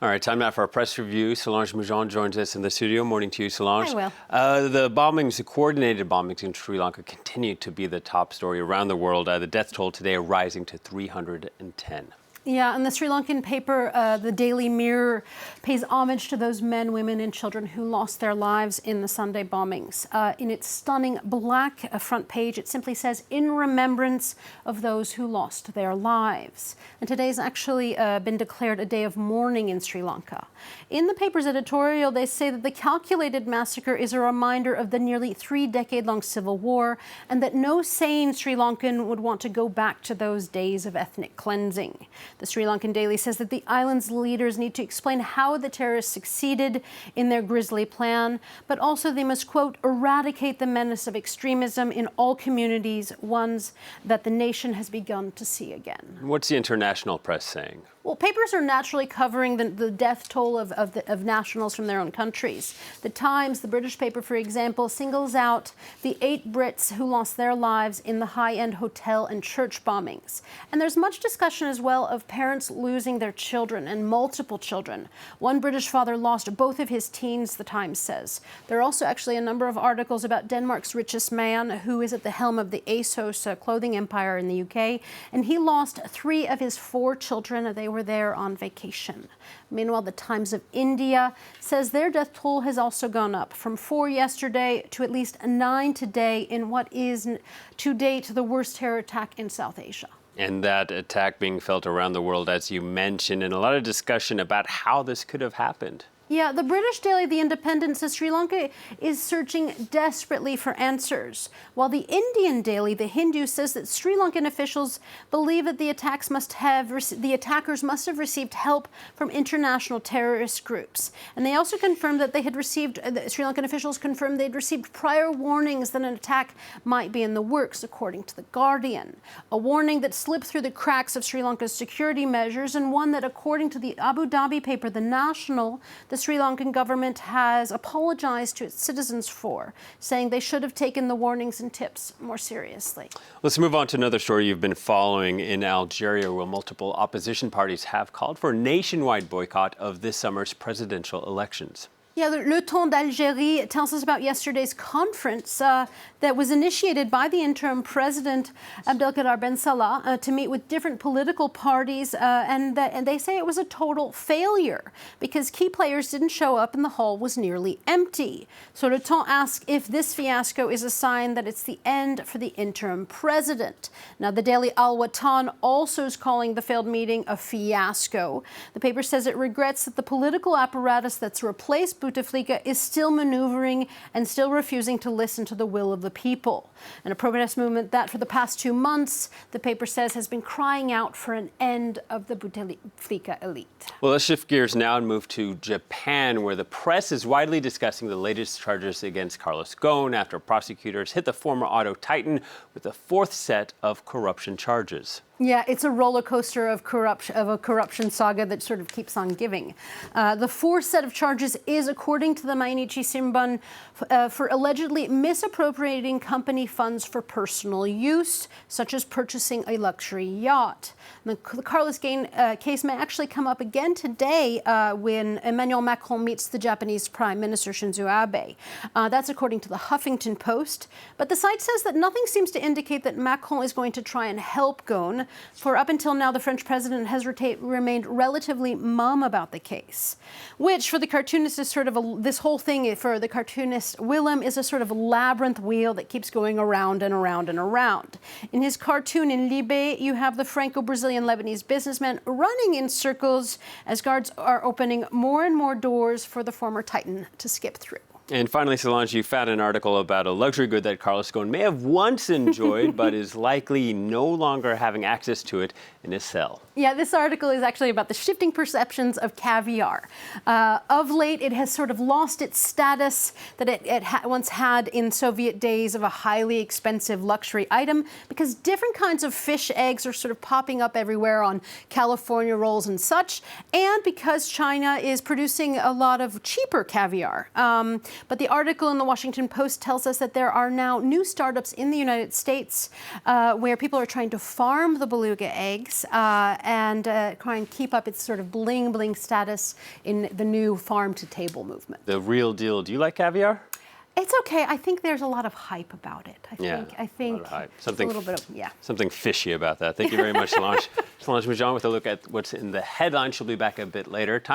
All right, time now for our press review. Solange Moujon joins us in the studio. Morning to you, Solange. Hi, Will. The coordinated bombings in Sri Lanka continue to be the top story around the world. The death toll today rising to 310. Yeah, and the Sri Lankan paper, the Daily Mirror, pays homage to those men, women, and children who lost their lives in the Sunday bombings. In its stunning black front page, it simply says, "In remembrance of those who lost their lives." And today's actually been declared a day of mourning in Sri Lanka. In the paper's editorial, they say that the calculated massacre is a reminder of the nearly 3-decade-long civil war, and that no sane Sri Lankan would want to go back to those days of ethnic cleansing. The Sri Lankan Daily says that the island's leaders need to explain how the terrorists succeeded in their grisly plan, but also they must, quote, eradicate the menace of extremism in all communities, ones that the nation has begun to see again. What's the international press saying? Well, papers are naturally covering the death toll of nationals from their own countries. The Times, the British paper, for example, singles out the 8 Brits who lost their lives in the high-end hotel and church bombings. And there's much discussion as well of parents losing their children, and multiple children. One British father lost both of his teens, the Times says. There are also actually a number of articles about Denmark's richest man, who is at the helm of the ASOS clothing empire in the UK, and he lost 3 of his 4 children. They were there on vacation. Meanwhile, the Times of India says their death toll has also gone up from 4 yesterday to at least 9 today in what is to date the worst terror attack in South Asia. And that attack being felt around the world, as you mentioned, and a lot of discussion about how this could have happened. Yeah, the British daily The Independent says Sri Lanka is searching desperately for answers, while the Indian daily The Hindu says that Sri Lankan officials believe that the attackers must have received help from international terrorist groups. And they also confirmed that the Sri Lankan officials confirmed they'd received prior warnings that an attack might be in the works, according to The Guardian. A warning that slipped through the cracks of Sri Lanka's security measures, and one that, according to the Abu Dhabi paper The National, the Sri Lankan government has apologized to its citizens for, saying they should have taken the warnings and tips more seriously. Let's move on to another story you've been following in Algeria, where multiple opposition parties have called for a nationwide boycott of this summer's presidential elections. Yeah, Le Temps d'Algérie tells us about yesterday's conference that was initiated by the interim president, Abdelkader Ben Salah, to meet with different political parties, and they say it was a total failure because key players didn't show up and the hall was nearly empty. So Le Temps asks if this fiasco is a sign that it's the end for the interim president. Now, the daily Al Watan also is calling the failed meeting a fiasco. The paper says it regrets that the political apparatus that's replaced Bouteflika is still maneuvering and still refusing to listen to the will of the people. And a protest movement that for the past 2 months, the paper says, has been crying out for an end of the Bouteflika elite. Well, let's shift gears now and move to Japan, where the press is widely discussing the latest charges against Carlos Ghosn after prosecutors hit the former auto titan with a 4th set of corruption charges. Yeah, it's a roller coaster of a corruption saga that sort of keeps on giving. The 4th set of charges is, according to the Mainichi Shimbun, for allegedly misappropriating company funds for personal use, such as purchasing a luxury yacht. The Carlos Ghosn case may actually come up again today when Emmanuel Macron meets the Japanese Prime Minister Shinzo Abe. That's according to the Huffington Post. But the site says that nothing seems to indicate that Macron is going to try and help Ghosn. For up until now, the French president has remained relatively mum about the case, which for the cartoonist is sort of this whole thing for the cartoonist Willem is a sort of labyrinth wheel that keeps going around and around and around. In his cartoon in Libé, you have the Franco-Brazilian Lebanese businessman running in circles as guards are opening more and more doors for the former titan to skip through. And finally, Solange, you found an article about a luxury good that Carlos Ghosn may have once enjoyed, but is likely no longer having access to it in his cell. Yeah, this article is actually about the shifting perceptions of caviar. Of late, it has sort of lost its status that it once had in Soviet days of a highly expensive luxury item, because different kinds of fish eggs are sort of popping up everywhere on California rolls and such, and because China is producing a lot of cheaper caviar. But the article in the Washington Post tells us that there are now new startups in the United States where people are trying to farm the beluga eggs and try and keep up its sort of bling bling status in the new farm to table movement. The real deal. Do you like caviar? It's okay. I think there's a lot of hype about it. I think a lot of hype. a little bit of, Something fishy about that. Thank you very much, Solange. Solange Moujon with a look at what's in the headlines. She'll be back a bit later. Time